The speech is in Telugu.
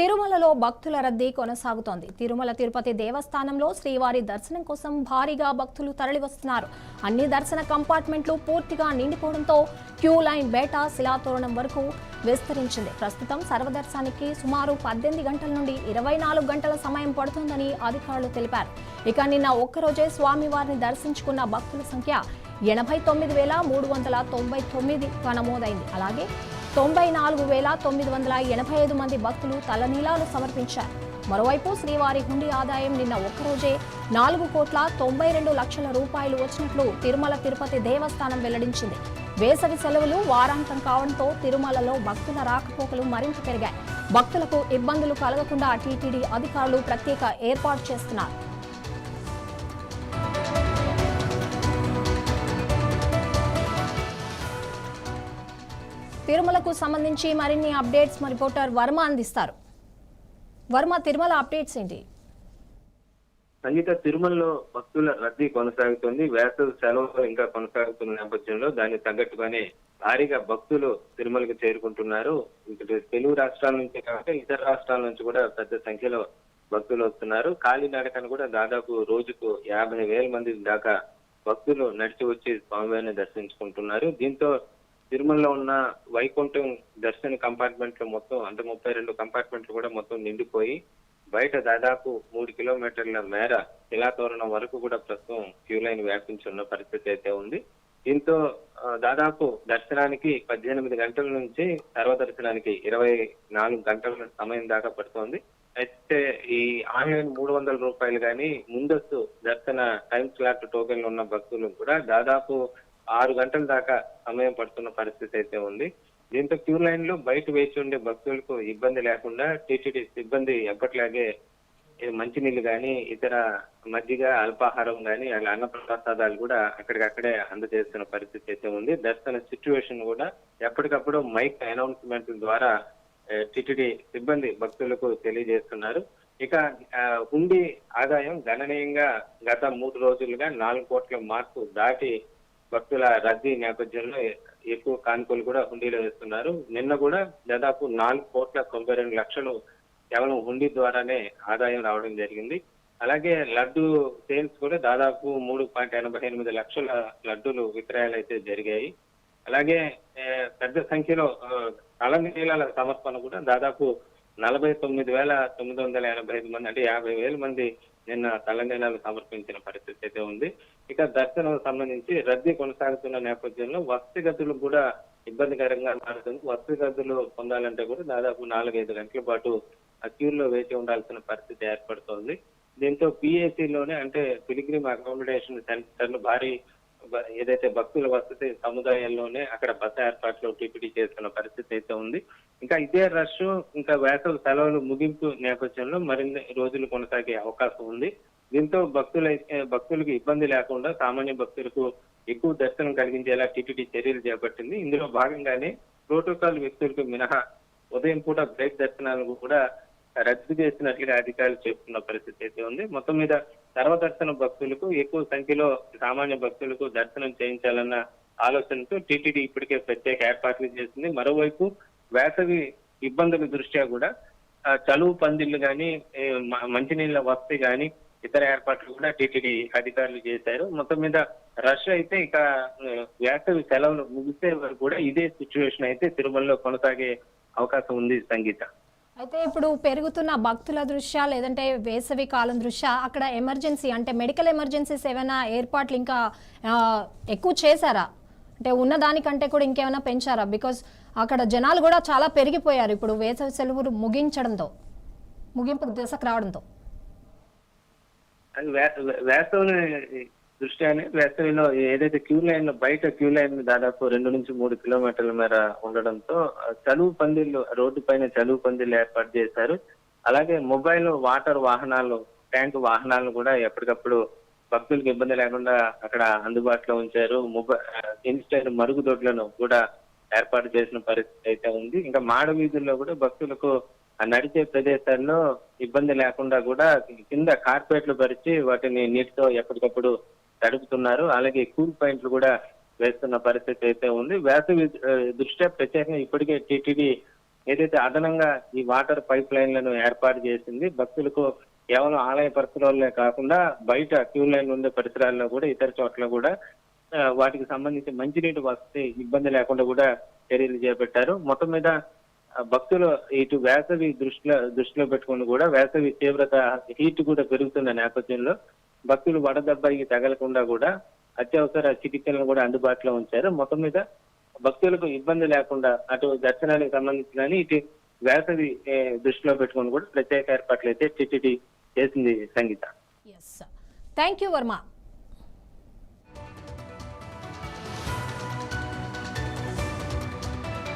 తిరుమలలో భక్తుల రద్దీ కొనసాగుతోంది. తిరుమల తిరుపతి దేవస్థానంలో శ్రీవారి దర్శనం కోసం భారీగా భక్తులు తరలివస్తున్నారు. అన్ని దర్శన కంపార్ట్మెంట్లు పూర్తిగా నిండిపోవడంతో క్యూ లైన్ బేట శిలాతోరణం వరకు విస్తరించింది. ప్రస్తుతం సర్వదర్శనానికి సుమారు 18 గంటల నుండి 24 గంటల సమయం పడుతోందని అధికారులు తెలిపారు. ఇక నిన్న ఒక్కరోజే స్వామివారిని దర్శించుకున్న భక్తుల సంఖ్య 89,399గా నమోదైంది. అలాగే 94,985 మంది భక్తులు తలనీలాలు సమర్పించారు. మరోవైపు శ్రీవారి హుండీ ఆదాయం నిన్న ఒక్కరోజే 4,92,00,000 రూపాయలు వచ్చినట్లు తిరుమల తిరుపతి దేవస్థానం వెల్లడించింది. వేసవి సెలవులు వారాంతం కావడంతో తిరుమలలో భక్తుల రాకపోకలు మరింత పెరిగాయి. భక్తులకు ఇబ్బందులు కలగకుండా టీటీడీ అధికారులు ప్రత్యేక ఏర్పాటు చేస్తున్నారు. తిరుమలకు సంబంధించి మరిన్ని అప్డేట్స్ మా రిపోర్టర్ వర్మ అందిస్తారు. వర్మ, తిరుమల అప్డేట్స్ ఏంటి? సంగీత, తిరుమలలో భక్తుల రద్దీ కొనసాగుతుంది. వేసవి సెలవులు ఇంకా కొనసాగుతున్న నేపథ్యంలో దానికి తగ్గట్టుగానే భారీగా భక్తులు తిరుమలకు చేరుకుంటున్నారు. ఇక్కడ తెలుగు రాష్ట్రాల నుంచి కాకుండా ఇతర రాష్ట్రాల నుంచి కూడా పెద్ద సంఖ్యలో భక్తులు వస్తున్నారు. కాలినడకను కూడా దాదాపు రోజుకు 50,000 మంది దాకా భక్తులు నడిచి వచ్చి స్వామివారిని దర్శించుకుంటున్నారు. దీంతో తిరుమలలో ఉన్న వైకుంఠం దర్శన కంపార్ట్మెంట్లు మొత్తం అంటే 32 కంపార్ట్మెంట్లు కూడా మొత్తం నిండిపోయి బయట దాదాపు 3 కిలోమీటర్ల మేర శిలాతోరణం వరకు కూడా ప్రస్తుతం క్యూ లైన్ వ్యాపించి ఉన్న పరిస్థితి అయితే ఉంది. దీంతో దాదాపు దర్శనానికి 18 గంటల నుంచి సర్వదర్శనానికి 24 గంటల సమయం దాకా పడుతోంది. అయితే ఈ ఆన్లైన్ 300 రూపాయలు కానీ ముందస్తు దర్శన టైం స్లాట్ టోకెన్లు ఉన్న భక్తులు కూడా దాదాపు 6 గంటల దాకా సమయం పడుతున్న పరిస్థితి అయితే ఉంది. దీంతో క్యూ లైన్ లో బయట వేచి ఉండే భక్తులకు ఇబ్బంది లేకుండా టీటీడీ సిబ్బంది ఎప్పటిలాగే మంచినీళ్లు కానీ ఇతర మజ్జిగ అల్పాహారం కానీ అన్నప్రసాదాలు కూడా అక్కడికక్కడే అందజేస్తున్న పరిస్థితి అయితే ఉంది. దర్శన సిచ్యువేషన్ కూడా ఎప్పటికప్పుడు మైక్ అనౌన్స్మెంట్ ద్వారా టీటీడీ సిబ్బంది భక్తులకు తెలియజేస్తున్నారు. ఇక హుండీ ఆదాయం గణనీయంగా గత 3 రోజులుగా 4 కోట్ల మార్కు దాటి భక్తుల రద్దీ నేపథ్యంలో ఎక్కువ కానుకలు కూడా హుండీలో వేస్తున్నారు. నిన్న కూడా దాదాపు 4,92,00,000 కేవలం హుండీ ద్వారానే ఆదాయం రావడం జరిగింది. అలాగే లడ్డు సేల్స్ కూడా దాదాపు 3.88 లక్షల లడ్డూలు విక్రయాలు అయితే జరిగాయి. అలాగే పెద్ద సంఖ్యలో తలనీలాల సమర్పణ కూడా దాదాపు 49,985 మంది అంటే 50,000 మంది నిన్న తలనీలాలు సమర్పించిన పరిస్థితి అయితే ఉంది. ఇక దర్శనం సంబంధించి రద్దీ కొనసాగుతున్న నేపథ్యంలో వసతి గదులు కూడా ఇబ్బందికరంగా మారుతుంది. వసతి గదులు పొందాలంటే కూడా దాదాపు 4-5 గంటల పాటు ఆ క్యూలో వేచి ఉండాల్సిన పరిస్థితి ఏర్పడుతోంది. దీంతో పిఏసీలోనే అంటే పిలిగ్రిమ్ అకామిడేషన్ సెంటర్లు భారీ ఏదైతే భక్తుల వసతి సముదాయాల్లోనే అక్కడ బస ఏర్పాట్లు టీటీడీ చేస్తున్న పరిస్థితి అయితే ఉంది. ఇంకా ఇదే రష్ ఇంకా వేసవి సెలవులు ముగింపు నేపథ్యంలో మరిన్ని రోజులు కొనసాగే అవకాశం ఉంది. దీంతో భక్తులకు ఇబ్బంది లేకుండా సామాన్య భక్తులకు ఎక్కువ దర్శనం కలిగించేలా టీటీడీ చర్యలు చేపట్టింది. ఇందులో భాగంగానే ప్రోటోకాల్ వ్యక్తులకు మినహా ఉదయం పూట బ్రేక్ దర్శనాలకు కూడా రద్దు చేసినట్లుగా అధికారులు చెప్తున్న పరిస్థితి అయితే ఉంది. మొత్తం మీద సర్వదర్శన భక్తులకు ఎక్కువ సంఖ్యలో సామాన్య భక్తులకు దర్శనం చేయించాలన్న ఆలోచనతో టీటీడీ ఇప్పటికే ప్రత్యేక ఏర్పాట్లు చేసింది. మరోవైపు వేసవి ఇబ్బందుల దృష్ట్యా కూడా చలువు పందిళ్లు కానీ మంచినీళ్ళ వసతి కానీ ఇతర ఏర్పాట్లు కూడా టీటీడీ అధికారులు చేశారు. మొత్తం మీద రష్ అయితే ఇక వేసవి సెలవులు ముగిసే వరకు కూడా ఇదే సిచ్యువేషన్ అయితే తిరుమలలో కొనసాగే అవకాశం ఉంది. సంగీత, అయితే ఇప్పుడు పెరుగుతున్న భక్తుల దృష్ట్యా లేదంటే వేసవి కాలం దృష్ట్యా అక్కడ ఎమర్జెన్సీ అంటే మెడికల్ ఎమర్జెన్సీస్ ఏమైనా ఏర్పాట్లు ఇంకా ఎక్కువ చేశారా? అంటే ఉన్నదానికంటే కూడా ఇంకేమైనా పెంచారా? బికాజ్ అక్కడ జనాలు కూడా చాలా పెరిగిపోయారు ఇప్పుడు వేసవి సెలవులు ముగింపు దశకు రావడంతో. వేసవి దృష్ట్యానే వేసవిలో ఏదైతే క్యూ లైన్ బయట క్యూ లైన్ దాదాపు 2 నుంచి 3 కిలోమీటర్ల మేర ఉండడంతో చలువు పందిళ్లు రోడ్డు పైన చలువు పందిళ్లు ఏర్పాటు చేశారు. అలాగే మొబైల్ వాటర్ వాహనాలు ట్యాంక్ వాహనాలను కూడా ఎప్పటికప్పుడు భక్తులకు ఇబ్బంది లేకుండా అక్కడ అందుబాటులో ఉంచారు. ఇన్స్టెంట్ మరుగుదొడ్లను కూడా ఏర్పాటు చేసిన పరిస్థితి అయితే ఉంది. ఇంకా మాడ వీధుల్లో కూడా భక్తులకు నడిచే ప్రదేశాల్లో ఇబ్బంది లేకుండా కూడా కింద కార్పెట్లు పరిచి వాటిని నీటితో ఎప్పటికప్పుడు తడుపుతున్నారు. అలాగే కూల్ పాయింట్లు కూడా వేస్తున్న పరిస్థితి అయితే ఉంది. వేసవి దృష్ట్యా ప్రత్యేకంగా ఇప్పటికే టీటీడీ ఏదైతే అదనంగా ఈ వాటర్ పైప్ లైన్లను ఏర్పాటు చేసింది. భక్తులకు కేవలం ఆలయ పరిసరాలే కాకుండా బయట క్యూ లైన్ ఉండే పరిసరాల్లో కూడా ఇతర చోట్ల కూడా వాటికి సంబంధించి మంచినీటి వసతి ఇబ్బంది లేకుండా కూడా చర్యలు చేపట్టారు. మొత్తం మీద భక్తులు ఇటు వేసవి దృష్టిలో పెట్టుకుని కూడా వేసవి తీవ్రత హీట్ కూడా పెరుగుతున్న నేపథ్యంలో భక్తులు వడదెబ్బకి తగలకుండా కూడా అత్యవసర చికిత్సలను కూడా అందుబాటులో ఉంచారు. మొత్తం మీద భక్తులకు ఇబ్బంది లేకుండా అటు దర్శనానికి సంబంధించి ఇటు వేసవి దృష్టిలో పెట్టుకుని కూడా ప్రత్యేక ఏర్పాట్లు అయితే టిటిడి చేసింది సంగీత. Thank you Varma.